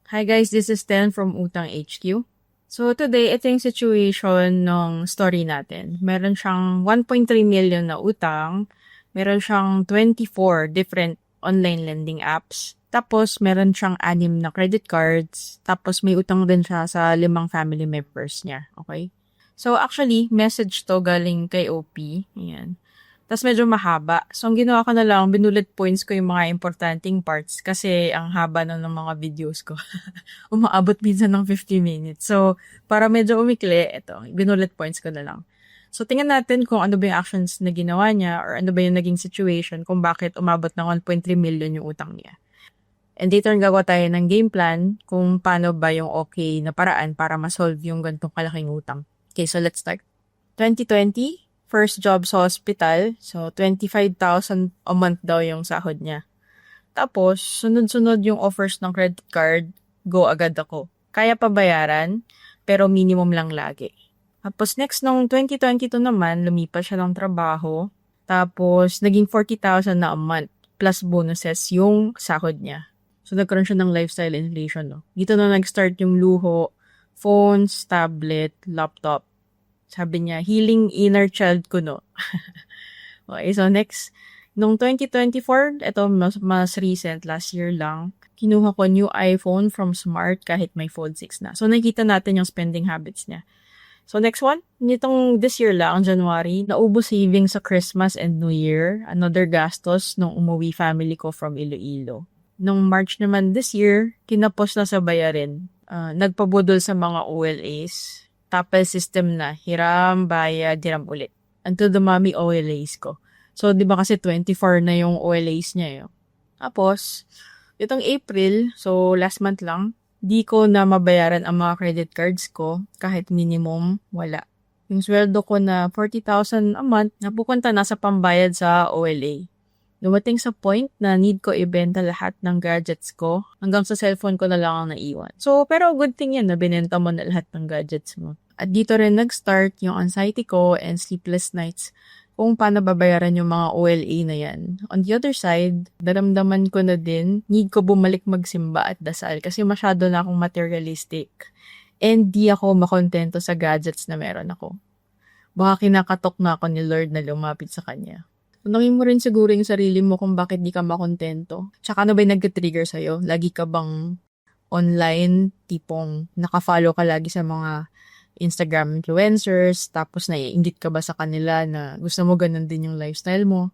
Hi guys, this is Ten from Utang HQ. So today, ito yung situation ng story natin. Meron siyang 1.3 million na utang, meron siyang 24 different online lending apps, tapos meron siyang 6 na credit cards, tapos may utang din siya sa 5 family members niya. Okay? So actually, message to galing kay OP. Ayan. Tapos medyo mahaba. So, ang ginawa ko na lang, binullet points ko yung mga importanting parts kasi ang haba na ng mga videos ko. Umaabot minsan ng 50 minutes. So, para medyo umikli, ito, binullet points ko na lang. So, tingnan natin kung ano ba yung actions na ginawa niya or ano ba yung naging situation kung bakit umabot ng 1.3 million yung utang niya. And later, gagawa tayo ng game plan kung paano ba yung okay na paraan para ma-solve yung ganitong kalaking utang. Okay, so let's start. 2020, first job sa hospital. So, 25,000 a month daw yung sahod niya. Tapos, sunod-sunod yung offers ng credit card, go agad ako. Kaya pa bayaran, pero minimum lang lagi. Tapos, next nung 2022 naman, lumipas siya ng trabaho. Tapos, naging 40,000 na a month, plus bonuses yung sahod niya. So, nagkaroon siya ng lifestyle inflation, no? Dito na nag-start yung luho, phones, tablet, laptop. Sabi niya, healing inner child ko, no? Okay, so next, nung 2024, ito mas recent, last year lang, kinuha ko new iPhone from Smart kahit may Fold 6 na. So, nakikita natin yung spending habits niya. So, next one, nitong this year lang, January, naubos savings sa Christmas and New Year. Another gastos nung umuwi family ko from Iloilo. Nung March naman this year, kinapos na sa bayarin. Nagpabudol sa mga OLAs. Tapos system na, hiram, bayad, hiram ulit. Until dumami OLAs ko. So, di ba kasi 24 na yung OLAs niya yun. Tapos, itong April, so last month lang, di ko na mabayaran ang mga credit cards ko kahit minimum wala. Yung sweldo ko na 40,000 a month, napupunta na sa pambayad sa OLA. Dumating sa point na need ko ibenta lahat ng gadgets ko hanggang sa cellphone ko na lang ang naiwan. So, pero good thing yan na binenta mo na lahat ng gadgets mo. At dito rin nag-start yung anxiety ko and sleepless nights kung paano babayaran yung mga OLA na yan. On the other side, daramdaman ko na din, need ko bumalik magsimba at dasal kasi masyado na akong materialistic. And di ako makontento sa gadgets na meron ako. Baka kinakatok na ako ni Lord na lumapit sa Kanya. Tanungin mo rin siguro yung sarili mo kung bakit di ka makontento. Tsaka ano ba yung nag-trigger sa'yo? Lagi ka bang online, tipong nakafollow ka lagi sa mga Instagram influencers, tapos naiingit ka ba sa kanila na gusto mo ganun din yung lifestyle mo?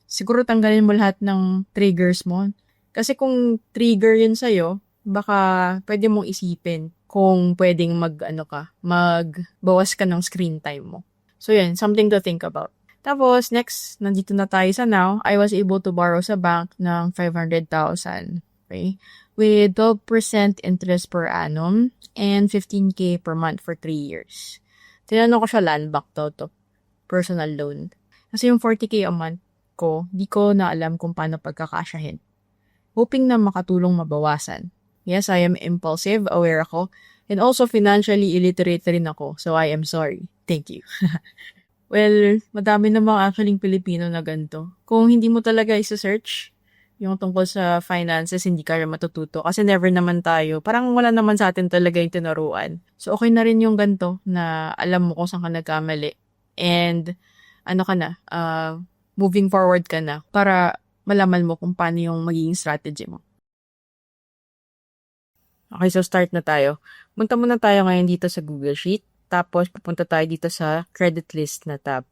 Siguro tanggalin mo lahat ng triggers mo. Kasi kung trigger yun sa'yo, baka pwede mong isipin kung pwedeng magbawas ka ng screen time mo. So yun, something to think about. Tapos, next, nandito na tayo sa now, I was able to borrow sa bank ng 500,000, okay? With 12% interest per annum and 15K per month for 3 years. Tinanong ko siya land back daw to, personal loan. Kasi yung 40K a month ko, di ko na alam kung paano pagkakasyahin. Hoping na makatulong mabawasan. Yes, I am impulsive, aware ako, and also financially illiterate rin ako, so I am sorry. Thank you. Well, madami namang actually Pilipino na ganito. Kung hindi mo talaga isa-search yung tungkol sa finances, hindi ka rin matututo. Kasi never naman tayo. Parang wala naman sa atin talaga yung tinuruan. So, okay na rin yung ganito na alam mo kung saan ka nagkamali. And, moving forward ka na para malaman mo kung paano yung magiging strategy mo. Okay, so start na tayo. Punta muna tayo ngayon dito sa Google Sheet. Tapos, pupunta tayo dito sa credit list na tab.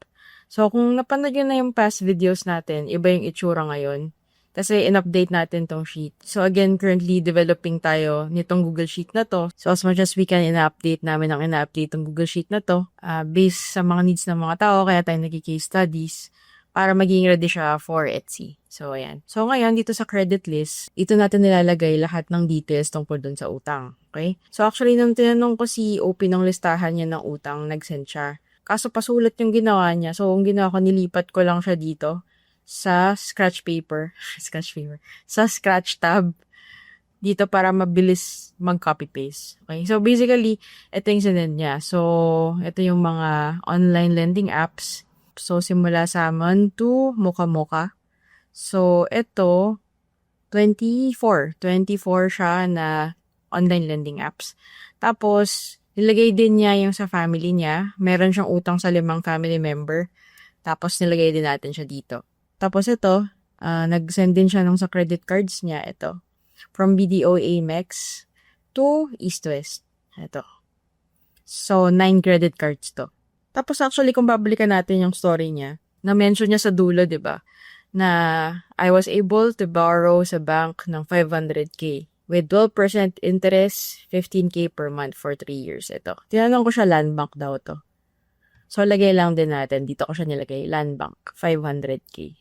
So, kung napanood nyo na yung past videos natin, iba yung itsura ngayon. Kasi, in-update natin tong sheet. So, again, currently developing tayo nitong Google Sheet na to. So, as much as we can, ina-update namin ang ina-update tong Google Sheet na to. Based sa mga needs ng mga tao, kaya tayo nag-case studies para maging ready siya for Etsy. So, ayan. So, ngayon, dito sa credit list, ito natin nilalagay lahat ng details tungkol dun sa utang. Okay? So, actually, nung tinanong ko si OP ng listahan niya ng utang, nag-send siya. Kaso, pasulat yung ginawa niya. So, ang ginawa ko, nilipat ko lang siya dito sa scratch paper. Sa scratch tab. Dito para mabilis mag-copy-paste. Okay? So, basically, ito yung sinend niya. So, ito yung mga online lending apps. So, simula sa Amon to Mocha. So, ito, 24 siya na online lending apps. Tapos, nilagay din niya yung sa family niya. Meron siyang utang sa 5 family member. Tapos, nilagay din natin siya dito. Tapos, ito, nag-send din siya nung sa credit cards niya. Ito. From BDO Amex to East West. Ito. So, 9 credit cards to. Tapos actually, kung babalikan natin yung story niya, na-mention niya sa dulo, di ba? Na I was able to borrow sa bank ng 500k with 12% interest, 15k per month for 3 years. Ito. Tinanong ko siya, land bank daw to. So, lagay lang din natin. Dito ko siya nilagay, land bank, 500k.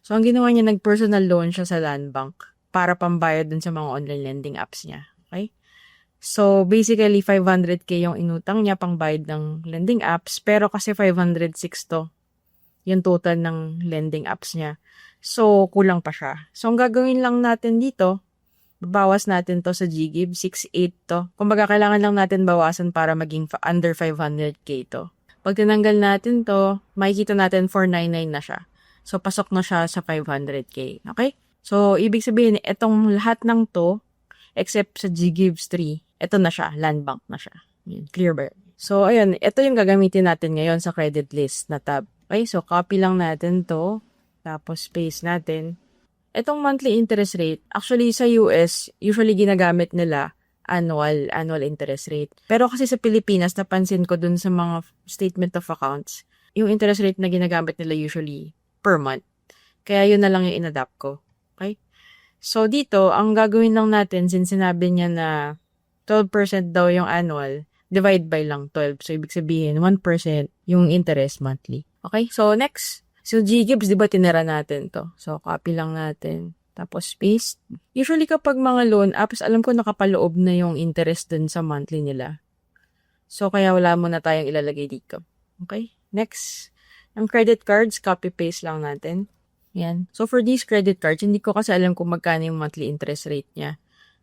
So, ang ginawa niya, nag-personal loan siya sa land bank para pambayad dun sa mga online lending apps niya. Okay? So, basically, 500k yung inutang niya pang bayad ng lending apps, pero kasi 506 to yung total ng lending apps niya. So, kulang pa siya. So, ang gagawin lang natin dito, babawas natin to sa GGib, 6.8 to. Kumbaga, kailangan lang natin bawasan para maging under 500k to. Pag tinanggal natin to, makikita natin 499 na siya. So, pasok na siya sa 500k. Okay? So, ibig sabihin, itong lahat ng to, except sa GGives 3, ito na siya, land bank na siya. Clear ba? So, ayun, ito yung gagamitin natin ngayon sa credit list na tab. Okay, so copy lang natin to, tapos paste natin. Itong monthly interest rate, actually sa US, usually ginagamit nila annual interest rate. Pero kasi sa Pilipinas, napansin ko dun sa mga statement of accounts, yung interest rate na ginagamit nila usually per month. Kaya yun na lang yung inadapt ko. Okay? So dito, ang gagawin lang natin, since sinabi niya na 12% daw yung annual, divide by lang 12. So, ibig sabihin, 1% yung interest monthly. Okay? So, next. So, GGives, di ba tinira natin to? So, copy lang natin. Tapos, paste. Usually, kapag mga loan apps, alam ko nakapaloob na yung interest dun sa monthly nila. So, kaya wala mo na tayong ilalagay dito. Okay? Next. Ang credit cards, copy-paste lang natin. Yan. So, for these credit cards, hindi ko kasi alam kung magkano yung monthly interest rate niya.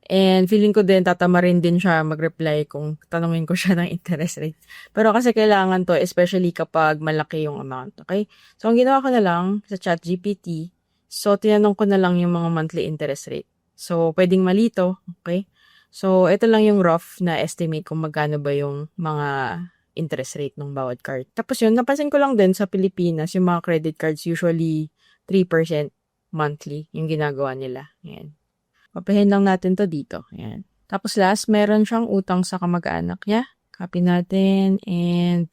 And feeling ko din, tatama rin din siya mag-reply kung tanungin ko siya ng interest rate. Pero kasi kailangan to, especially kapag malaki yung amount. Okay? So, ang ginawa ko na lang sa ChatGPT, so, tinanong ko na lang yung mga monthly interest rate. So, pwedeng malito. Okay? So, ito lang yung rough na estimate kung magkano ba yung mga interest rate ng bawat card. Tapos yun, napansin ko lang din sa Pilipinas, yung mga credit cards usually 3% monthly yung ginagawa nila. Ayan. Papahin lang natin to dito. Ayan. Tapos last, meron siyang utang sa kamag-anak niya. Copy natin and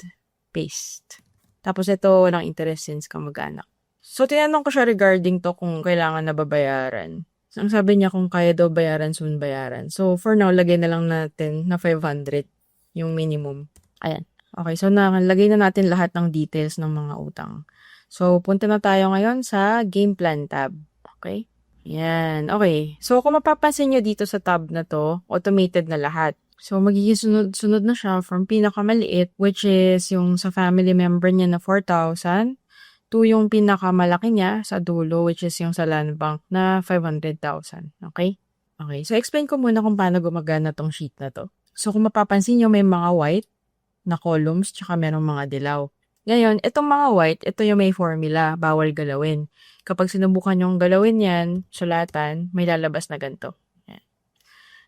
paste. Tapos ito, walang interest since kamag-anak. So, tinanong ko siya regarding to kung kailangan na babayaran. So, ang sabi niya kung kaya daw bayaran, soon bayaran. So, for now, lagay na lang natin na 500 yung minimum. Ayan. Okay, so lagay na natin lahat ng details ng mga utang. So, punta na tayo ngayon sa Game Plan tab. Okay? Yan. Okay. So, kung mapapansin nyo dito sa tab na to, automated na lahat. So, magiging sunod-sunod na siya from pinakamaliit, which is yung sa family member niya na 4,000, to yung pinakamalaki niya sa dulo, which is yung sa land bank na 500,000. Okay? Okay. So, explain ko muna kung paano gumagana tong sheet na to. So, kung mapapansin nyo, may mga white na columns, tsaka merong mga dilaw. Ngayon, itong mga white, ito yung may formula, bawal galawin. Kapag sinubukan yung galawin yan, sulatan, may lalabas na ganito. Yan.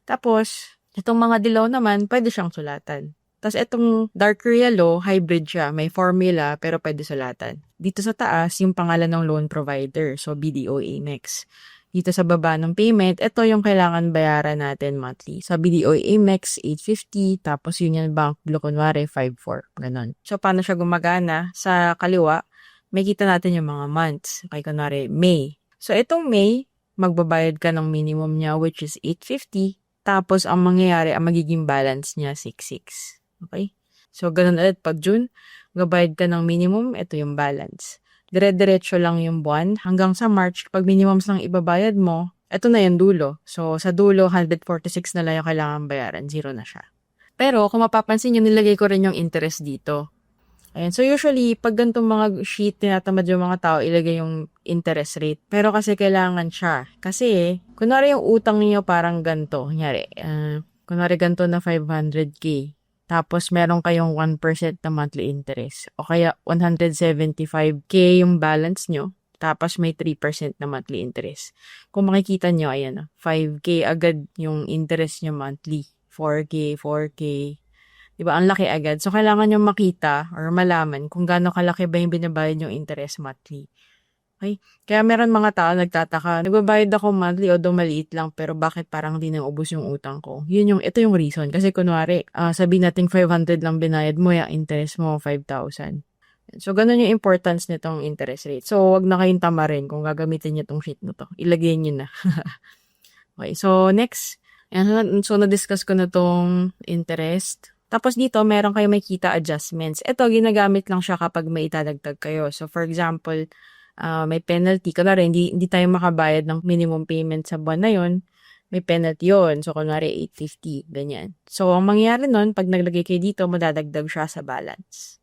Tapos, itong mga dilaw naman, pwede siyang sulatan. Tapos, itong darker yellow, hybrid siya. May formula, pero pwede sulatan. Dito sa taas, yung pangalan ng loan provider. So, BDO Amex. Dito sa baba ng payment, ito yung kailangan bayaran natin monthly. Sa BDO Amex, 850, tapos Union Bank, Blue kunwari, 54. Ganon. So, paano siya gumagana? Sa kaliwa, may kita natin yung mga months. Okay, kunwari, May. So, itong May, magbabayad ka ng minimum niya, which is 850. Tapos, ang mangyayari, ang magiging balance niya, 66. Okay? So, ganun ulit. Pag June, magbabayad ka ng minimum, ito yung balance. Dire-diretso lang yung buwan. Hanggang sa March, pag minimums lang ibabayad mo, ito na yung dulo. So, sa dulo, 146 na lang yung kailangan bayaran. Zero na siya. Pero, kung mapapansin nyo, nilagay ko rin yung interest dito. Ayan. So, usually, pag ganitong mga sheet, tinatamad yung mga tao, ilagay yung interest rate. Pero kasi kailangan siya. Kasi, kunwari yung utang niyo parang ganito. Kunwari ganito na 500k. Tapos, meron kayong 1% na monthly interest. O kaya, 175k yung balance nyo. Tapos may 3% na monthly interest. Kung makikita nyo, ayan, 5K agad yung interest nyo monthly. 4K, 4K. Diba? Ang laki agad. So, kailangan nyo makita or malaman kung gaano kalaki ba yung binabayad yung interest monthly. Okay? Kaya meron mga tao nagtataka, nagbabayad ako monthly, although maliit lang, pero bakit parang di naubos yung utang ko? Ito yung reason. Kasi kunwari, sabihin natin 500 lang binayad mo, yung interest mo 5,000. So, ganun yung importance nitong interest rate. So, wag na kayong tamarin kung gagamitin niyo tong sheet na to. Ilagay niyo na. Okay, so next. So, na-discuss ko na tong interest. Tapos dito, meron kayo makita adjustments. Ito, ginagamit lang siya kapag may itadagdag kayo. So, for example, may penalty. Kunwari, hindi tayo makabayad ng minimum payment sa buwan na yun. May penalty yun. So, kunwari, 850. Ganyan. So, ang mangyayari nun, pag naglagay kayo dito, madadagdag siya sa balance.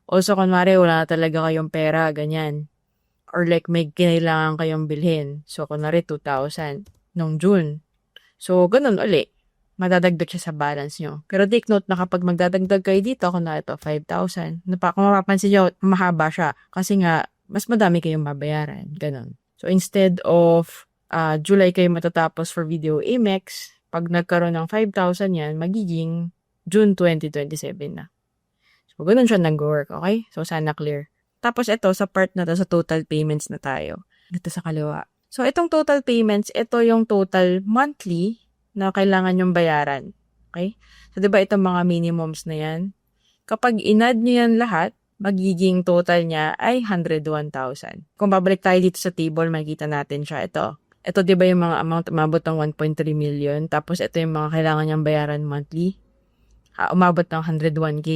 Also, kunwari, wala na talaga kayong pera. Ganyan. Or like, may kinailangan kayong bilhin. So, kunwari, 2,000 nung June. So, ganun uli. Madadagdag siya sa balance nyo. Pero take note na kapag magdadagdag kayo dito, kung na ito, 5,000. Kung mapapansin nyo, mahaba siya. Kasi nga, mas madami kayong babayaran. Ganon. So, instead of July kayo matatapos for Video Amex, pag nagkaroon ng 5,000 yan, magiging June 2027 na. So, ganon siya nag-work, okay? So, sana clear. Tapos, ito, sa part na to, sa total payments na tayo. Dito sa kaliwa. So, itong total payments, ito yung total monthly na kailangan yung bayaran. Okay? So, diba itong mga minimums na yan? Kapag in-add nyo yan lahat, magiging total niya ay 101,000. Kung babalik tayo dito sa table, makikita natin siya. Ito diba yung mga amount umabot ng 1.3 million? Tapos ito yung mga kailangan niyang bayaran monthly. Umabot ng 101K.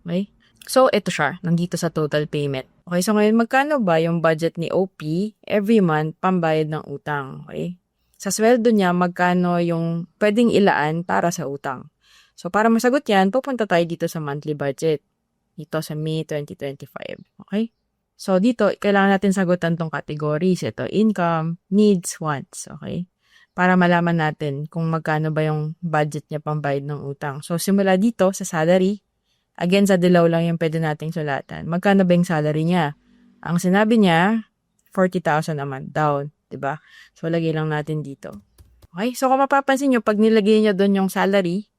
Okay? So, ito siya. Nandito sa total payment. Okay, so ngayon, magkano ba yung budget ni OP every month pambayad ng utang? Okay? Sa sweldo niya, magkano yung pwedeng ilaan para sa utang? So, para masagot yan, pupunta tayo dito sa monthly budget. Dito sa May 2025. Okay? So, dito, kailangan natin sagutan tong categories. Ito, income, needs, wants. Okay? Para malaman natin kung magkano ba yung budget niya pambayad ng utang. So, simula dito sa salary. Again, sa dilaw lang yung pwede nating sulatan. Magkano ba yung salary niya? Ang sinabi niya, 40,000 a month down. Diba? So, lagay lang natin dito. Okay? So, kung mapapansin nyo, pag nilagay niya doon yung salary,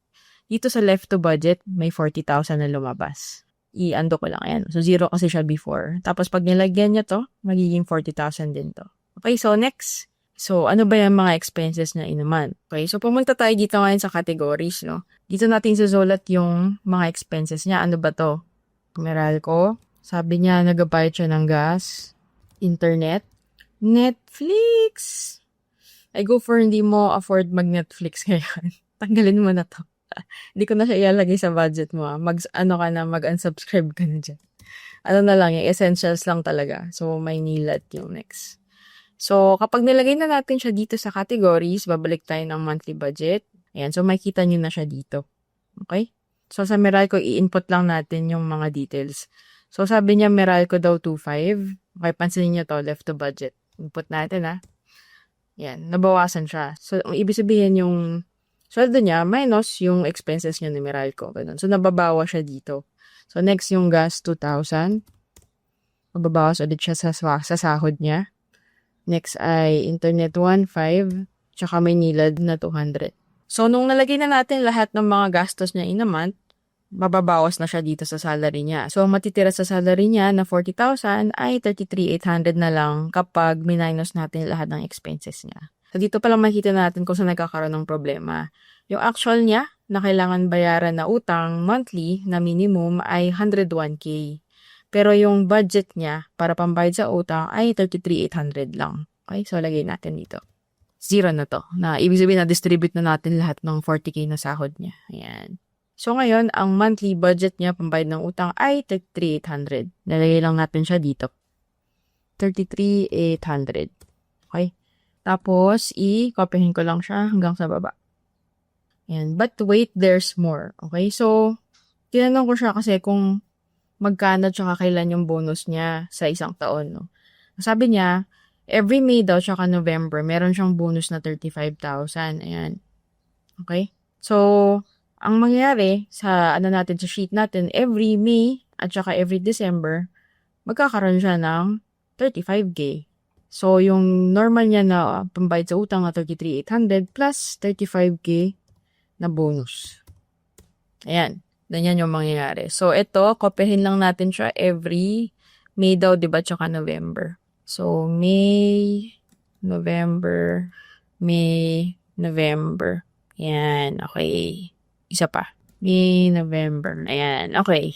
dito sa left to budget, may 40,000 na lumabas. I-ando ko lang. Ayan. So, 0 kasi siya before. Tapos, pag nilagyan niya to, magiging 40,000 din to. Okay, so next. So, ano ba yung mga expenses na in a month? Okay, so pumunta tayo dito ngayon sa categories, no? Dito natin susulat yung mga expenses niya. Ano ba to? Meralco. Sabi niya, nagabayad siya ng gas, internet, Netflix. I go for hindi mo afford mag-Netflix ngayon. Tanggalin mo na to. Hindi ko na siya ilalagay sa budget mo. Mag-unsubscribe ka na dyan. Ano na lang, yung essentials lang talaga. So, may nilat yung next. So, kapag nilagay na natin siya dito sa categories, babalik tayo ng monthly budget. Ayan, so makikita nyo na siya dito. Okay? So, sa Meralco, i-input lang natin yung mga details. So, sabi niya Meralco daw 2.5. Okay, pansinin nyo to, left to budget. Input natin, ha? Yan, nabawasan siya. So, ang ibig sabihin yung sweldo niya minus yung expenses niya ni Meralco. Ganun. So, nababawa siya dito. So, next yung gas, 2,000. Mababawas ulit siya sa sahod niya. Next ay internet 1.5. Tsaka may nilad na 200. So, nung nalagay na natin lahat ng mga gastos niya in a month, mababawas na siya dito sa salary niya. So, matitira sa salary niya na 40,000 ay 33,800 na lang kapag minus natin lahat ng expenses niya. So, dito pa lang makikita natin kung saan nagkakaroon ng problema. Yung actual niya na kailangan bayaran na utang monthly na minimum ay 101K. Pero yung budget niya para pambayad sa utang ay 33,800 lang. Okay? So, lagay natin dito. 0 na to. Na ibig sabihin na distribute na natin lahat ng 40K na sahod niya. Ayan. So, ngayon, ang monthly budget niya pambayad ng utang ay 33,800. Nalagay lang natin siya dito. 33,800. Okay? Tapos, i-copyhin ko lang siya hanggang sa baba. Ayan. But wait, there's more. Okay? So, tinanong ko siya kasi kung magkano tsaka kailan yung bonus niya sa isang taon. No? Sabi niya, every May daw tsaka November, meron siyang bonus na 35,000. Ayan. Okay? So, ang mangyayari sa natin sa sheet natin, every May at saka every December, magkakaroon siya ng 35K. So, yung normal niya na pambayad sa utang na 33,800 plus 35K na bonus. Ayan. Ganyan yung mangyayari. So, ito, kopyahin lang natin siya every May daw, diba? Tsaka November. So, May, November, May, November. Ayan. Okay. Isa pa. May, November. Ayan. Okay.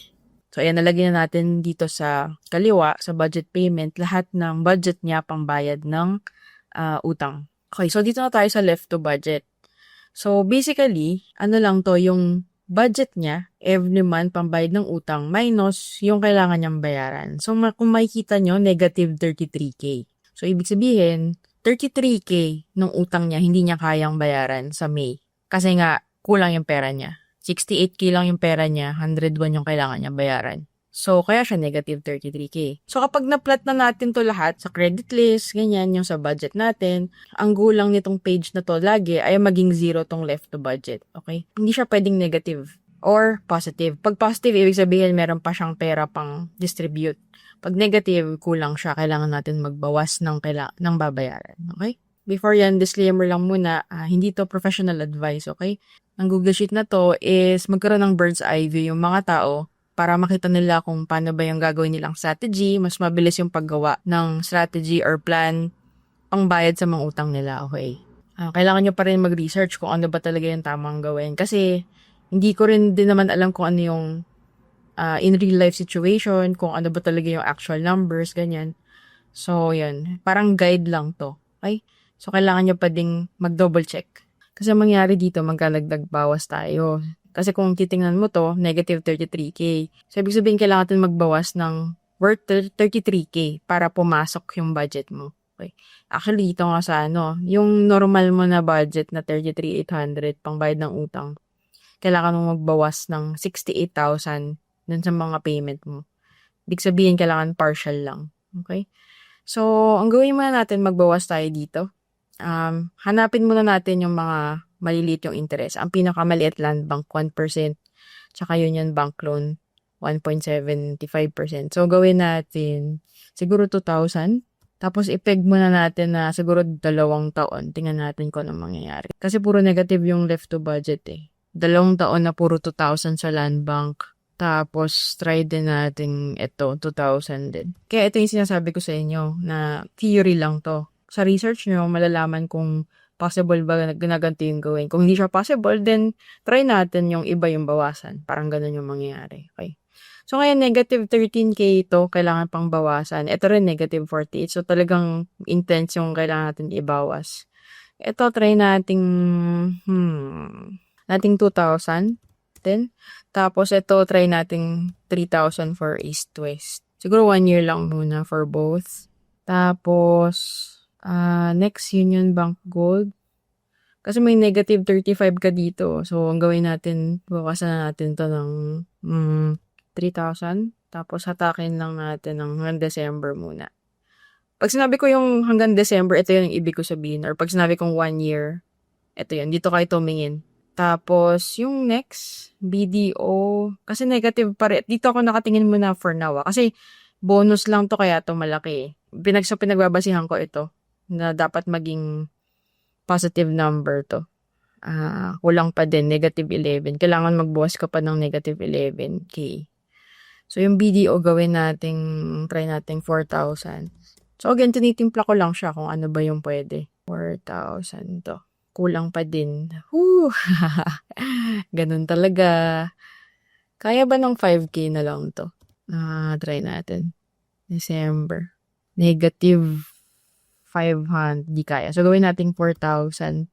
So, ayan, nalagyan na natin dito sa kaliwa, sa budget payment, lahat ng budget niya pangbayad ng utang. Okay, so dito na tayo sa left to budget. So, basically, ano lang to, yung budget niya, every month, pambayad ng utang, minus yung kailangan niyang bayaran. So, kung makikita nyo, negative 33K. So, ibig sabihin, 33K ng utang niya, hindi niya kayang bayaran sa May. Kasi nga, kulang yung pera niya. 68K lang yung pera niya, 101 yung kailangan niya bayaran. So, kaya siya negative 33K. So, kapag na-plot na natin to lahat sa credit list, ganyan, yung sa budget natin, ang gulang nitong page na to lagi ay maging zero tong left to budget. Okay? Hindi siya pwedeng negative or positive. Pag positive, ibig sabihin meron pa siyang pera pang distribute. Pag negative, kulang siya. Kailangan natin magbawas ng babayaran. Okay? Before yan, disclaimer lang muna, hindi to professional advice, okay? Ang Google Sheet na to is magkaroon ng bird's eye view yung mga tao para makita nila kung paano ba yung gagawin nilang strategy, mas mabilis yung paggawa ng strategy or plan pangbayad sa mga utang nila, okay? Kailangan nyo pa rin mag-research kung ano ba talaga yung tamang gawin. Kasi hindi ko rin din naman alam kung ano yung in real life situation, kung ano ba talaga yung actual numbers, ganyan. So, yan. Parang guide lang to, okay? So, kailangan nyo pa ding mag-double check. Kasi mangyari dito, magkalagdag bawas tayo. Kasi kung titingnan mo to, negative 33K. So, ibig sabihin, kailangan natin magbawas ng worth 33K para pumasok yung budget mo. Okay. Actually, dito nga sa yung normal mo na budget na 33,800 pang bayad ng utang, kailangan mo magbawas ng 68,000 dun sa mga payment mo. Ibig sabihin, kailangan partial lang. Okay? So, ang gawin muna natin, magbawas tayo dito. Hanapin muna natin yung mga maliliit yung interest. Ang pinakamaliit Land Bank, 1%. Tsaka Union Bank Loan, 1.75%. So, gawin natin siguro 2,000. Tapos, ipeg muna natin na siguro 2 taon. Tingnan natin kung anong mangyayari. Kasi puro negative yung left to budget eh. 2 taon na puro 2,000 sa Land Bank. Tapos, try din natin ito, 2,000 din. Kaya ito yung sinasabi ko sa inyo na theory lang to. Sa research nyo, malalaman kung possible ba na ginaganti yung gawin. Kung hindi siya possible, then try natin yung iba yung bawasan. Parang ganun yung mangyayari. Okay. So, ngayon, negative 13K ito, kailangan pang bawasan. Ito rin, negative 48. So, talagang intense yung kailangan natin ibawas. Ito, try nating 2,000. Then, tapos ito, try nating 3,000 for East West. Siguro 1 year lang muna for both. Tapos, next, Union Bank Gold. Kasi may negative 35 ka dito. So, ang gawin natin, bawasan natin to ng 3,000. Tapos, hatakin lang natin ng hanggang December muna. Pag sinabi ko yung hanggang December, ito yung ibig ko sabihin. Or pag sinabi kong 1 year, ito yun. Dito kayo tumingin. Tapos, yung next, BDO. Kasi negative pa rin. Dito ako nakatingin muna for now. Kasi, bonus lang to kaya to malaki. Pinagbabasihan ko ito na dapat maging positive number to. Kulang pa din, negative 11. Kailangan magbuwas ka pa ng negative 11K. So, yung BDO gawin nating, try nating 4,000. So, again, tinitimpla ko lang siya kung ano ba yung pwede. 4,000 to. Kulang pa din. Ganun talaga. Kaya ba ng 5K na lang to? Try natin. December. Negative 500. Di kaya. So, gawin natin 4,000.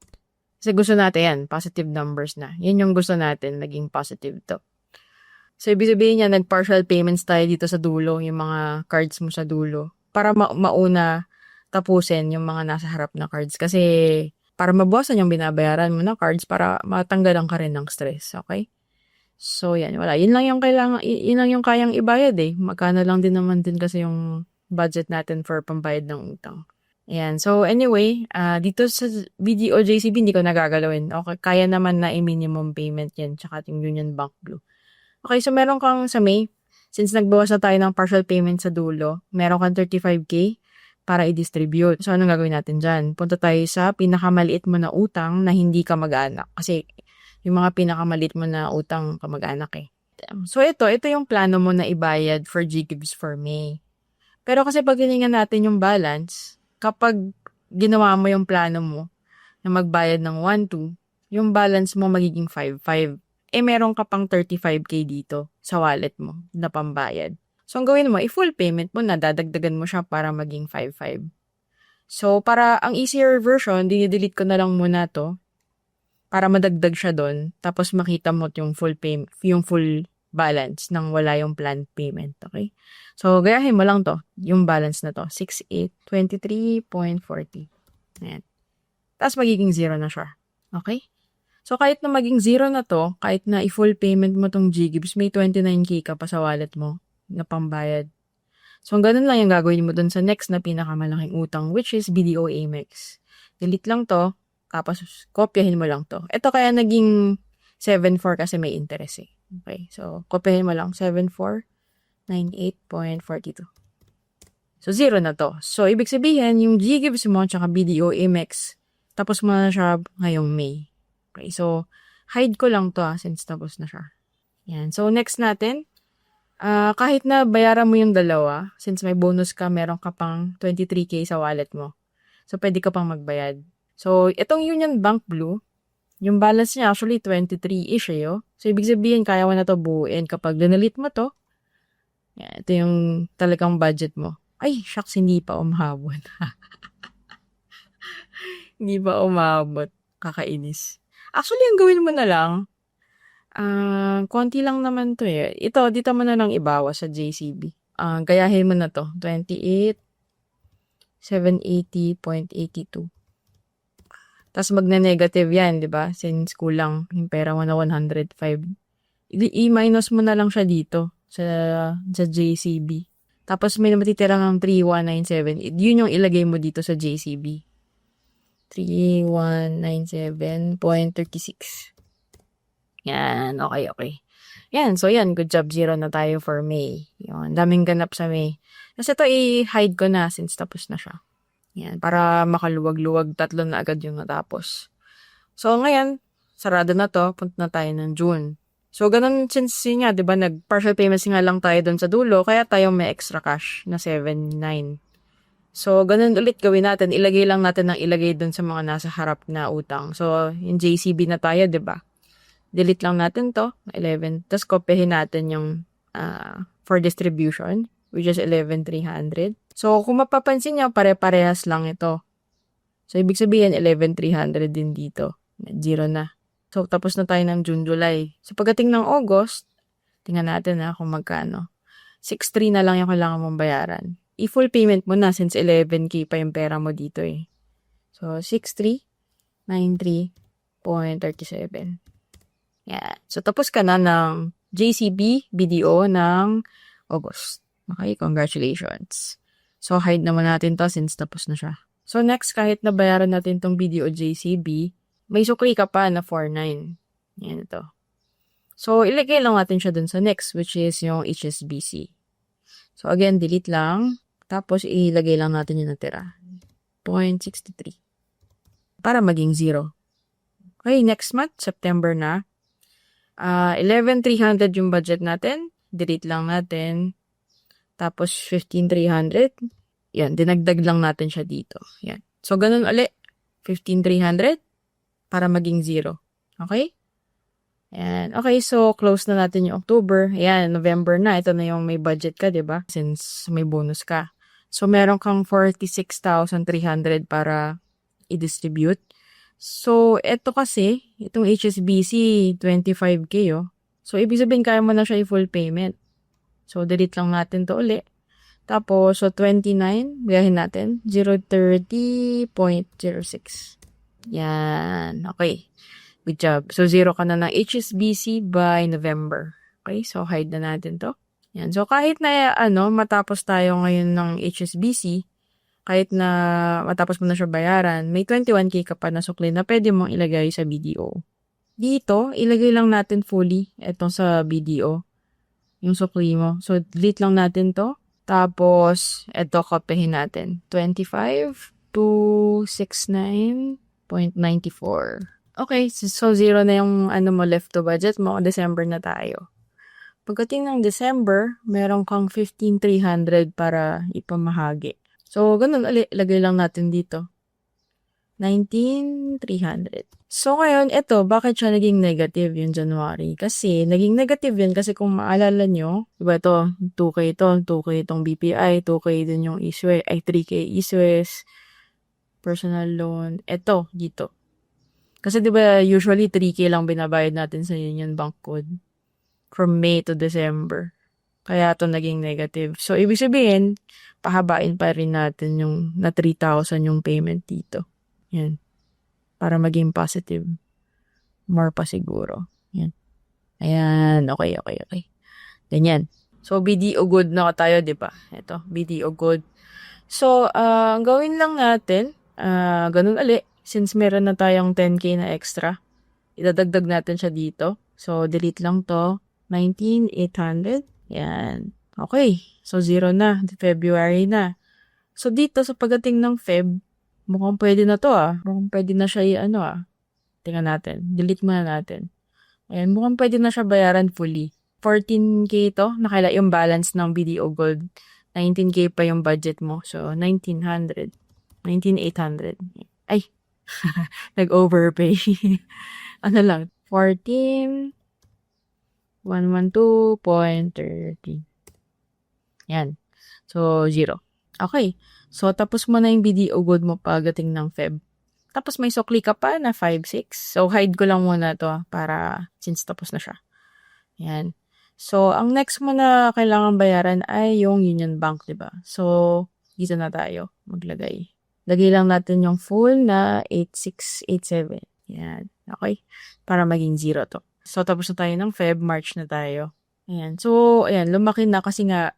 Kasi gusto natin yan. Positive numbers na. Yan yung gusto natin. Naging positive to. So, ibig sabihin niya, nag-partial payments tayo dito sa dulo. Yung mga cards mo sa dulo. Para mauna tapusin yung mga nasa harap na cards. Kasi, para mabawasan yung binabayaran mo na cards para matanggalan ka rin ng stress. Okay? So, yan. Wala. Yun lang yung kayang ibayad eh. Magkano lang din naman din kasi yung budget natin for pambayad ng utang. Ayan. So, anyway, dito sa BDO JCB, hindi ko nagagalawin. Okay, kaya naman na i-minimum payment yan, tsaka yung Union Bank Blue. Okay, so meron kang sa May, since nagbawas na tayo ng partial payment sa dulo, meron kang 35K, para i-distribute. So, anong gagawin natin dyan? Punta tayo sa pinakamaliit mo na utang na hindi kamag-anak. Kasi, yung mga pinakamaliit mo na utang kamag-anak eh. So, ito yung plano mo na ibayad for GGives for May. Pero kasi pag hiningan natin yung balance, kapag ginawa mo yung plano mo na magbayad ng 1.2, yung balance mo magiging 5.5. Meron ka pang 35K dito sa wallet mo na pambayad. So, ang gawin mo, i-full payment mo na, dadagdagan mo siya para maging 5.5. So, para ang easier version, dinidelete ko na lang muna to para madagdag siya doon. Tapos, makita mo yung full balance nang wala yung planned payment. Okay? So, gayahin mo lang to, yung balance na to, 6823.40. Ayan. Tapos, magiging 0 na siya. Okay? So, kahit na maging 0 na to, kahit na i-full payment mo tong GGives, may 29K ka pa sa wallet mo na pambayad. So, ganun lang yung gagawin mo dun sa next na pinakamalaking utang, which is BDO Amex. Delete lang to, tapos kopyahin mo lang to. Ito kaya naging 7.4 kasi may interest eh. Okay, so kopyahin mo lang, 7498.42. So, 0 na to. So, ibig sabihin, yung GGives mo, tsaka BDO Amex, tapos mo na siya ngayong May. Okay, so, hide ko lang to since tapos na siya. Yan. So, next natin, kahit na bayaran mo yung dalawa, since may bonus ka, meron ka pang 23K sa wallet mo. So, pwede ka pang magbayad. So, itong Union Bank Blue, yung balance niya actually 23-ish eh. Oh. So, ibig sabihin, kaya mo na to buuin. Kapag dinalit mo to, yan, ito yung talagang budget mo. Ay, shucks, hindi pa umabot. Hindi pa umabot. Kakainis. Actually, ang gawin mo na lang, konti lang naman to eh. Ito, dito mo na lang ibawas sa JCB. Gayahin mo na to. 28,780.82. Tapos magne-negative yan, di ba? Since kulang yung pera mo na 105. I-minus mo na lang siya dito sa JCB. Tapos may matitira ng 3197. Yun yung ilagay mo dito sa JCB. 3197.36. Yan, okay. Yan, so yan, good job, 0 na tayo for May. Yun, daming ganap sa May. Kasi ito i-hide ko na since tapos na siya. Yan, para makaluwag-luwag, 3 na agad yung natapos. So ngayon, sarado na to, punta na tayo ng June. So ganun since yun nga, diba, nag-partial payments nga lang tayo dun sa dulo, kaya tayo may extra cash na 7.9. So, ganun ulit gawin natin. Ilagay lang natin ng ilagay dun sa mga nasa harap na utang. So, yung JCB na tayo, diba? Delete lang natin to, 11. Tapos, kopyahin natin yung for distribution, which is 11,300. So, kung mapapansin nyo, pare-parehas lang ito. So, ibig sabihin, 11,300 din dito. 0 na. So, tapos na tayo ng June, July. So, pagdating ng August, tingnan natin kung magkano. 6,300 na lang yung kailangan mong bayaran. I-full payment mo na since 11K pa yung pera mo dito eh. So, 6,393.37. Yeah. So, tapos ka na ng JCB BDO ng August. Okay, congratulations. So, hide naman natin to since tapos na siya. So, next, kahit na bayaran natin tong BDO JCB, may sukli ka pa na 4.9. Yan ito. So, ilagay lang natin siya dun sa next, which is yung HSBC. So, again, delete lang. Tapos, ilagay lang natin yung natira. 0.63. Para maging 0. Okay, next month, September na. 11,300 yung budget natin. Delete lang natin. Tapos, 15,300. Yan, dinagdag lang natin siya dito. Yan. So, ganun ulit. 15,300 para maging 0. Okay? Yan. Okay, so close na natin yung October. Ayan, November na. Ito na yung may budget ka, diba? Since may bonus ka. So, meron kang 46,300 para i-distribute. So, ito kasi, itong HSBC, 25K, oh. So, ibig sabihin, kaya mo na siya i-full payment. So, delete lang natin to uli. Tapos, so 29, gayahin natin, 030.06. Yan. Okay. Good job. So, 0 ka na ng HSBC by November. Okay, so hide na natin to. Yan. So, kahit na, matapos tayo ngayon ng HSBC, kahit na matapos mo na siya bayaran, may 21K ka pa na sukli na pwede mong ilagay sa BDO. Dito, ilagay lang natin fully itong sa BDO, yung sukli mo. So, delete lang natin to. Tapos, eto kapehin natin. 25 to 69.94. Okay, so zero na yung ano mo left to budget mo. December na tayo. Pagdating ng December, meron kang 15,300 para ipamahagi. So, ganun, lagay lang natin dito. 19,300. So, ngayon, ito, bakit siya naging negative yung January? Kasi, naging negative yun kasi kung maalala nyo, diba ito, 2K ito, 2K itong BPI, 2K din yung Eastwest, ay 3K Eastwest, personal loan, ito, dito. Kasi diba, usually 3K lang binabayad natin sa Union Bank Code from May to December. Kaya ito naging negative. So, ibig sabihin, pahabain pa rin natin yung na 3,000 yung payment dito. Yan. Para maging positive. More pa siguro. Yan. Ayan. Okay. Ganyan. So, BDO good na tayo, di ba? Ito, BDO good. So, ang gawin lang natin, ganun since meron na tayong 10K na extra, idadagdag natin siya dito. So, delete lang to. 19,800. Yan. Okay. So, zero na. February na. So, dito sa pagdating ng Feb, mukhang pwede na to Mukhang pwede na siya Tingnan natin. Delete muna natin. Ayan, mukhang pwede na siya bayaran fully. 14K to. Nakaila yung balance ng BDO Gold. 19K pa yung budget mo. So, 19,800. Ay! Nag-overpay. Ano lang? 112.30. Yan. So, zero. Okay. So, tapos mo na yung BDO Gold mo pagdating ng Feb. Tapos may sukli ka pa na 5-6. So, hide ko lang muna to para since tapos na siya. Yan. So, ang next mo na kailangan bayaran ay yung Union Bank, diba? So, dito na tayo maglagay. Lagay lang natin yung full na 8687. Yan. Okay? Para maging zero to. So, tapos na tayo ng Feb, March na tayo. Ayan. So, ayan, lumaki na kasi nga,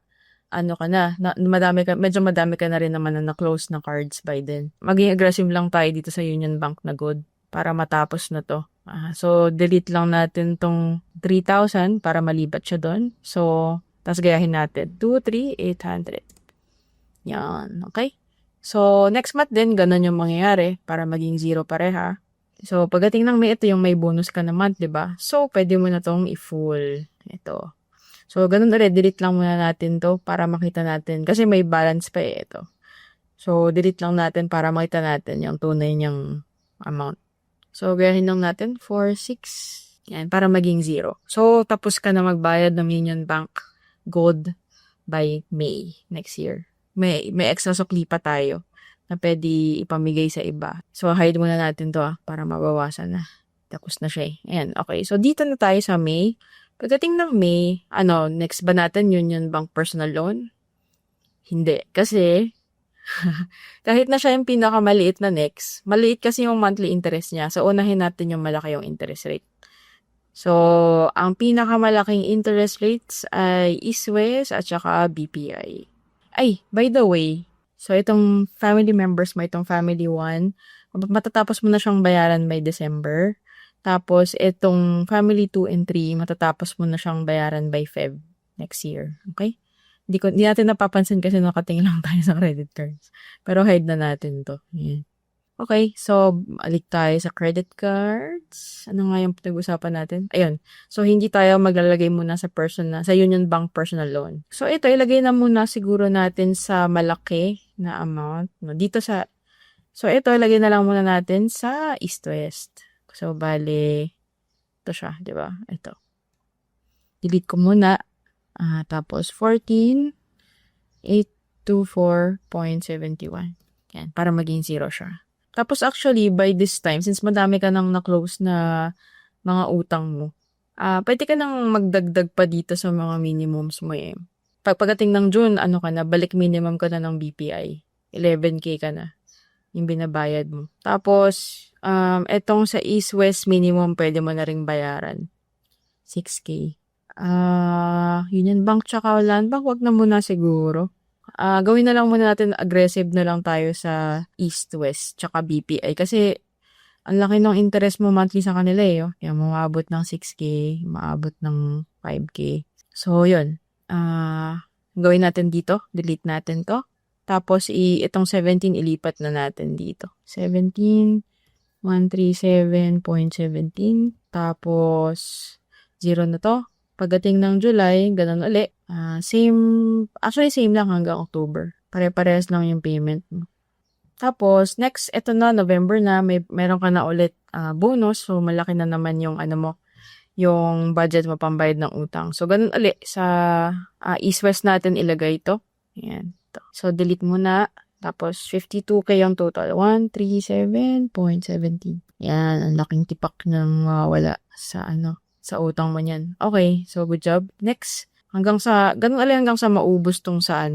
medyo madami ka na rin naman na na-close na cards by then. Maging aggressive lang tayo dito sa Union Bank na good para matapos na to. So, delete lang natin tong 3,000 para malibat siya doon. So, tapos gayahin natin. 23,800. Yan. Okay? So, next month din, ganun yung mangyayari para maging zero pareha. So, pagdating ng May, ito yung may bonus ka na month, diba? So, pwede mo na tong i-full. Ito. So, ganun ulit. Delete lang muna natin to para makita natin. Kasi may balance pa ito. So, delete lang natin para makita natin yung tunay niyang amount. So, gayahin lang natin. 4,6. Yan, para maging zero. So, tapos ka na magbayad ng Union Bank Gold by May next year. May extra sukli pa tayo na pwede ipamigay sa iba. So, hide muna natin to para mabawasan na. Tapos na siya Ayan, okay. So, dito na tayo sa May. Pagdating ng May, next ba natin Union Bank Personal Loan? Hindi. Kasi, kahit na siya yung pinakamaliit na next, maliit kasi yung monthly interest niya. So, unahin natin yung malaki yung interest rate. So, ang pinakamalaking interest rates ay Eastwest at saka BPI. Ay, by the way, so itong family members mo, itong family 1, matatapos mo na siyang bayaran by December. Tapos, itong family 2 and 3, matatapos mo na siyang bayaran by Feb next year. Okay? Hindi natin napapansin kasi nakatingin lang tayo sa credit cards. Pero hide na natin to. Yan. Okay, so alik tayo sa credit cards. Ano nga yung pinag-usapan natin? Ayun. So, hindi tayo maglalagay muna sa Union Bank personal loan. So, ito, ilagay na muna siguro natin sa malaki na amount. So, ito, ilagay na lang muna natin sa East-West. So, bale, ito siya, di ba? Ito. Delete ko muna. Tapos, 14,824.71. Yan, para maging zero siya. Tapos actually, by this time, since madami ka nang na-close na mga utang mo, pwede ka nang magdagdag pa dito sa mga minimums mo Pagdating ng June, balik minimum ka na ng BPI. 11K ka na yung binabayad mo. Tapos, etong sa East-West minimum, pwede mo na ring bayaran. 6K. Union Bank tsaka Land Bank, wag na muna siguro. Gawin na lang muna natin, aggressive na lang tayo sa East-West tsaka BPI. Kasi, ang laki ng interest mo monthly sa kanila Kaya, maabot ng 6K, maabot ng 5K. So, yun. gawin natin dito. Delete natin to. Tapos, itong 17, ilipat na natin dito. 17, 137.17. Tapos, 0 na to. Pagdating ng July, ganun uli. Actually same lang hanggang October. Pare-parehas lang yung payment mo. Tapos, next, ito na, November na, meron ka na ulit bonus. So, malaki na naman yung yung budget mo pambayad ng utang. So, ganun ulit. Sa East West natin ilagay ito. Ayan. To. So, delete mo na. Tapos, 52K yung total. 137.17. Yan. Ang laking tipak ng wala sa utang mo niyan. Okay. So, good job. Next. Ganun ulit hanggang sa maubos tong sa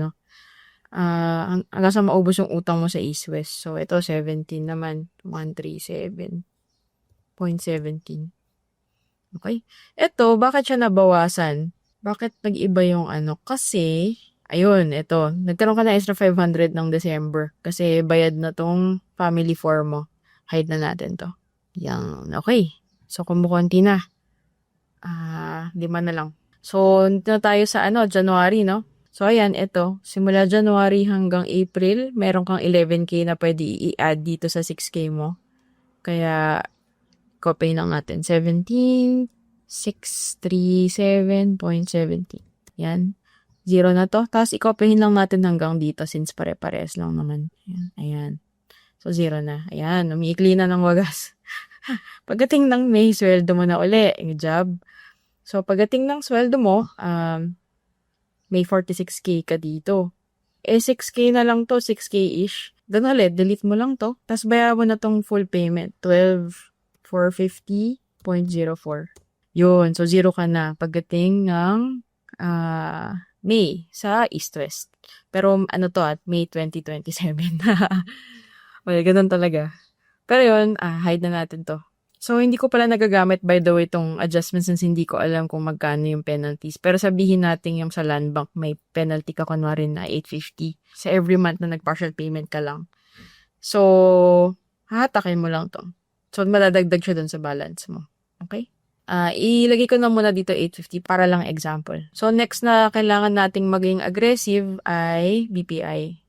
hanggang sa maubos yung utang mo sa East West. So, ito 17 naman. 137.17. Okay? Ito, bakit siya nabawasan? Bakit nag-iba yung Kasi, ayun, ito. Nagkaroon ka na extra 500 ng December. Kasi bayad na tong family 4 mo. Hide na natin to. Yan. Okay. So, kumukunti na. 5 na lang. So, na tayo sa January, no? So, ayan, ito. Simula January hanggang April, meron kang 11K na pwede i-add dito sa 6K mo. Kaya, copy lang natin. 17,637.17. Yan. 0 na to. Tapos, i-copyhin lang natin hanggang dito since pare-pares lang naman. Ayan. So, 0 na. Ayan. Umiikli na ng wagas. Pagdating ng May, sweldo mo na uli. Good job. So, pagdating ng sweldo mo, may 46K ka dito. 6K na lang to, 6K-ish. Doon ulit, delete mo lang to. Tapos bayaran mo na tong full payment. 12,450.04. Yun, so 0 ka na pagdating ng May sa East-West. Pero May 2027. Well, ganun talaga. Pero yun, hide na natin to. So, hindi ko pala nagagamit, by the way, itong adjustments since hindi ko alam kung magkano yung penalties. Pero sabihin natin yung sa land bank, may penalty ka kunwari na 850 sa every month na nag-partial payment ka lang. So, hahatakin mo lang to. So, madadagdag siya dun sa balance mo. Okay? Ilagay ko na muna dito 850 para lang example. So, next na kailangan nating maging aggressive ay BPI.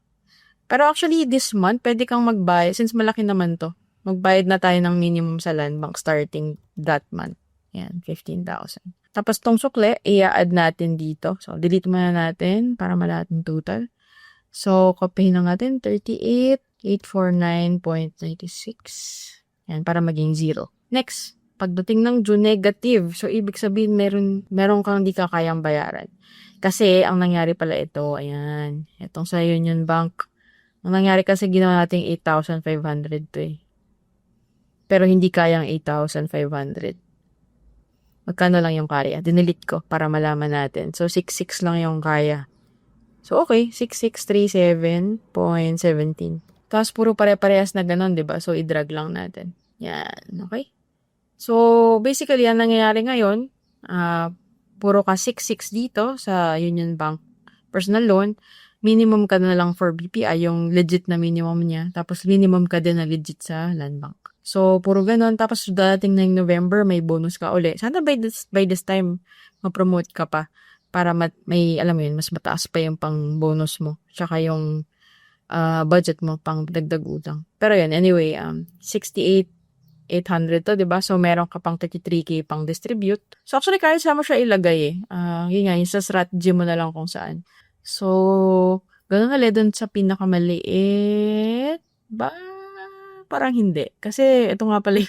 Pero actually, this month, pwede kang magbayad since malaki naman to. Magbayad na tayo ng minimum sa land bank starting that month. Yan, 15,000. Tapos tong sukle, i-add natin dito. So, delete muna natin para malahat ng total. So, copyhin lang natin 38,849.96. Yan, para maging 0. Next, pagdating ng June negative. So, ibig sabihin meron kang di kakayang bayaran. Kasi, ang nangyari pala ito, ayan, itong sa Union Bank. Ang nangyari kasi ginawa natin 8,500 to eh. Pero hindi kayang 8,500. Magkano lang yung kaya? Dinilit ko para malaman natin. So, 6,600 lang yung kaya. So, okay. 6,637.17. Tapos, puro pare-parehas na ganun, diba? So, i-drag lang natin. Yan. Okay? So, basically, ang nangyayari ngayon, puro ka 6,600 dito sa Union Bank personal loan. Minimum ka na lang for BPI, yung legit na minimum niya. Tapos, minimum ka din na legit sa land bank. So, puro ganon. Tapos, dating ng November, may bonus ka uli. Sana by this time, ma-promote ka pa. Para may, alam mo yun, mas mataas pa yung pang bonus mo. Tsaka yung budget mo pang dagdag utang. Pero yun, anyway, 68,800 to, diba? So, meron ka pang 33K pang distribute. So, actually, kahit saan mo siya ilagay eh. Yun nga, yung sa strategy mo na lang kung saan. So, ganun nga dun sa pinakamaliit. Parang hindi. Kasi ito nga pala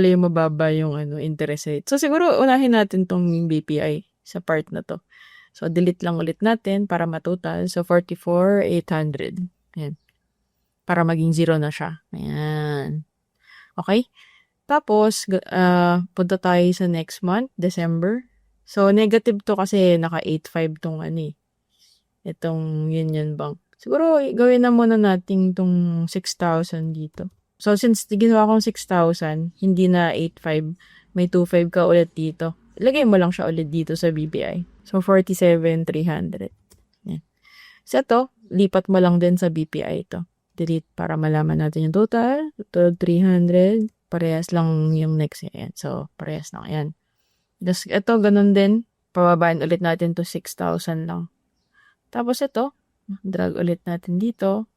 yung mababa yung interest rate. So siguro unahin natin tong BPI sa part na to. So delete lang ulit natin para matotal. So 44,800. Ayan. Para maging 0 na siya. Ayan. Okay? Tapos punta tayo sa next month, December. So negative to kasi naka 8,500 tong itong Union Bank. Siguro, gawin na muna natin itong 6,000 dito. So, since ginawa kong 6,000, hindi na 8,500, may 2,500 ka ulit dito. Ilagay mo lang siya ulit dito sa BPI. So, 47,300. Yan. So, ito, lipat mo lang din sa BPI ito. Delete para malaman natin yung total. Total 300. Parehas lang yung next. Yan. So, parehas lang. Yan. Ito, ganun din. Pababaan ulit natin to 6,000 lang. Tapos ito, drag ulit natin dito.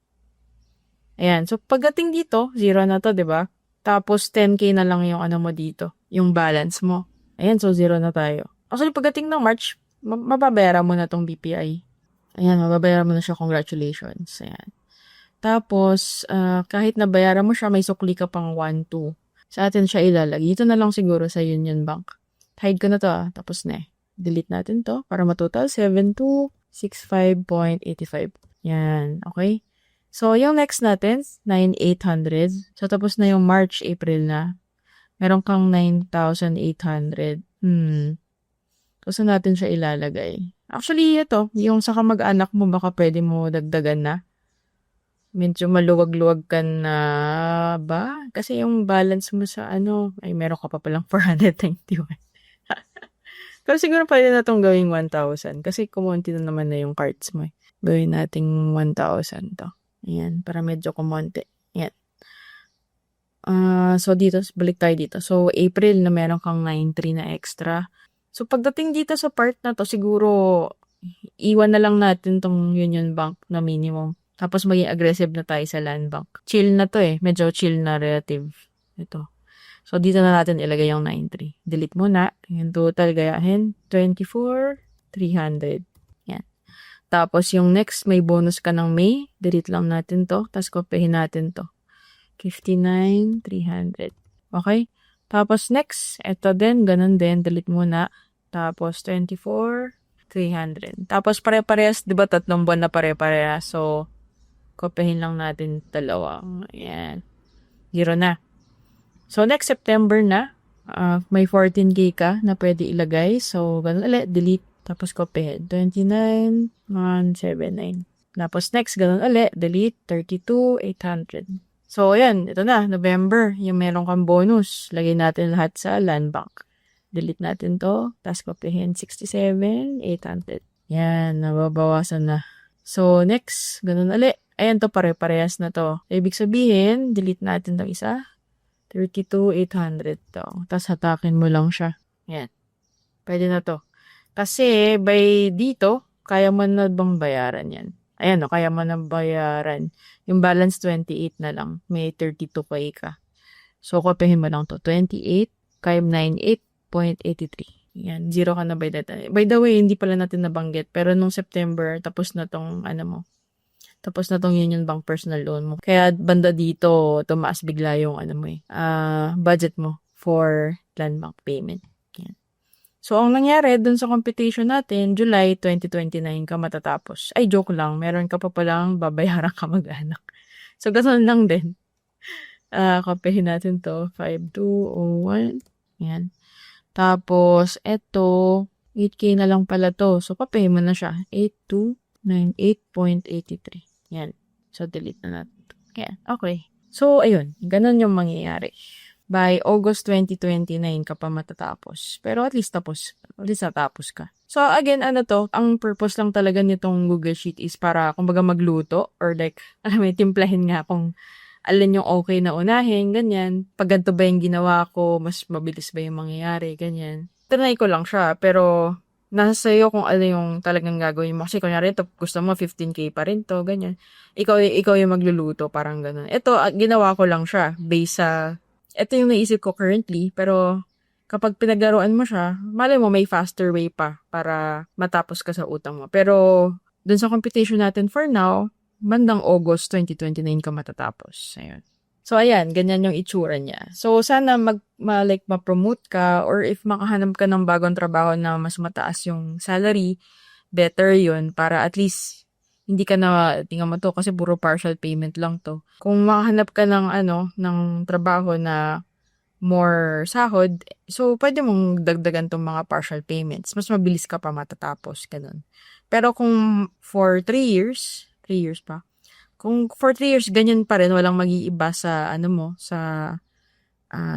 Ayan. So, pagdating dito, 0 na to, 'di ba? Tapos, 10K na lang yung ano mo dito, yung balance mo. Ayan, so 0 na tayo. Actually, pagdating ng March, mababayaran mo na tong BPI. Ayan, mababayaran mo na siya. Congratulations. Ayan. Tapos, kahit nabayaran mo siya, may sukli ka pang 1-2. Sa atin siya ilalagay. Dito na lang siguro sa Union Bank. Hide ko na to tapos na Delete natin to para matotal 7265.85. Yan, okay? So, yung next natin, 9,800. So, tapos na yung March, April na. Meron kang 9,800. So, saan natin siya ilalagay? Actually, ito, yung sa kamag-anak mo, baka pwede mo dagdagan na. Medyo maluwag-luwag ka na ba? Kasi yung balance mo sa ay meron ka pa palang 491. Pero siguro pwede na itong gawing 1,000 kasi kumonti na naman na yung cards mo. Gawin nating 1,000 to. Ayan, para medyo kumonti. Ayan. So dito, balik tayo dito. So April na meron kang 9,300 na extra. So pagdating dito sa part na to, siguro iwan na lang natin tong Union Bank na minimum. Tapos maging aggressive na tayo sa Land Bank. Chill na to Medyo chill na relative. Ito. So, dito na natin ilagay yung 9,300. Delete muna. Yung total, gayahin. 24,300. Yan. Tapos, yung next, may bonus ka ng May. Delete lang natin to. Tapos, kopyahin natin to. 59,300. Okay? Tapos, next, ito din. Ganun din. Delete muna. Tapos, 24,300. Tapos, pare-parehas. Diba, 3 buwan na pare-parehas. So, kopyahin lang natin dalawang. Ayan. 0 na. So, next September na, may 14K ka na pwede ilagay. So, ganun ulit, delete. Tapos, kopyahin. 29,179. Tapos, next, ganun ulit, delete. 32,800. So, ayan. Ito na, November. Yung meron kang bonus. Lagay natin lahat sa Land Bank. Delete natin to. Tapos, kopyahin. 67,800. Yan, nababawasan na. So, next, ganun ulit. Ayan to, pare-parehas na to. Ibig sabihin, delete natin itong isa. 32,800 to. Tapos hatakin mo lang siya. Yan. Pwede na to. Kasi, by dito, kaya mo na bang bayaran yan? Ayan o, kaya mo na bayaran. Yung balance 28 na lang. May 32K ka. So, kopyahin mo lang to. 28, kaya 98.83. Yan, 0 ka na by that time. By the way, hindi pala natin nabanggit. Pero nung September, tapos na tong tapos na tong Union Bank personal loan mo. Kaya banda dito, tumaas bigla yung budget mo for Land Bank payment. Yan. So, ang nangyari dun sa computation natin, July 2029 ka matatapos. Ay, joke lang. Meron ka pa palang babayaran ka mag-anak. So, ganun lang din. Kopyahin natin to. 5201. Yan. Tapos, eto, 8K na lang pala to. So, papayin mo na siya. 8298.83. Yan. So, delete na natin. Yan. Okay. So, ayun. Ganun yung mangyayari. By August 2029 ka pa matatapos. Pero at least tapos. At least natapos ka. So, again, ang purpose lang talaga nitong Google Sheet is para, kumbaga, magluto or like, timplahin nga kung alin yung okay na unahin, ganyan. Pag ganito ba yung ginawa ko, mas mabilis ba yung mangyayari, ganyan. Trinay ko lang siya, pero nasa sa'yo kung ano yung talagang gagawin mo. Kasi kunyari ito, gusto mo 15K pa rin to, ganyan. Ikaw yung magluluto, parang ganun. Ito, ginawa ko lang siya based sa, ito yung naisip ko currently, pero kapag pinaglaruan mo siya, malay mo may faster way pa para matapos ka sa utang mo. Pero dun sa computation natin for now, bandang August 2029 ka matatapos. Ayun. So, ayan, ganyan yung itsura niya. So, sana ma-promote ka or if makahanap ka ng bagong trabaho na mas mataas yung salary, better yun para at least hindi ka na, tingnan mo to kasi puro partial payment lang to. Kung makahanap ka ng ng trabaho na more sahod, so pwede mong dagdagan tong mga partial payments. Mas mabilis ka pa matatapos, ganun. Pero kung for 3 years pa, kung for 3 years, ganyan pa rin, walang mag-iiba sa, sa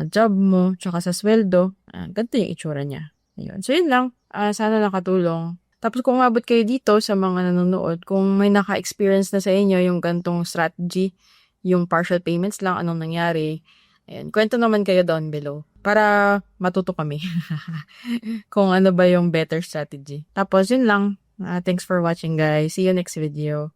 job mo, tsaka sa sweldo, ganito yung itsura niya. Ayun. So, yun lang. Sana nakatulong. Tapos, kung umabot kayo dito sa mga nanonood, kung may naka-experience na sa inyo yung gantong strategy, yung partial payments lang, anong nangyari, ayun, kwento naman kayo down below para matuto kami kung ano ba yung better strategy. Tapos, yun lang. Thanks for watching, guys. See you next video.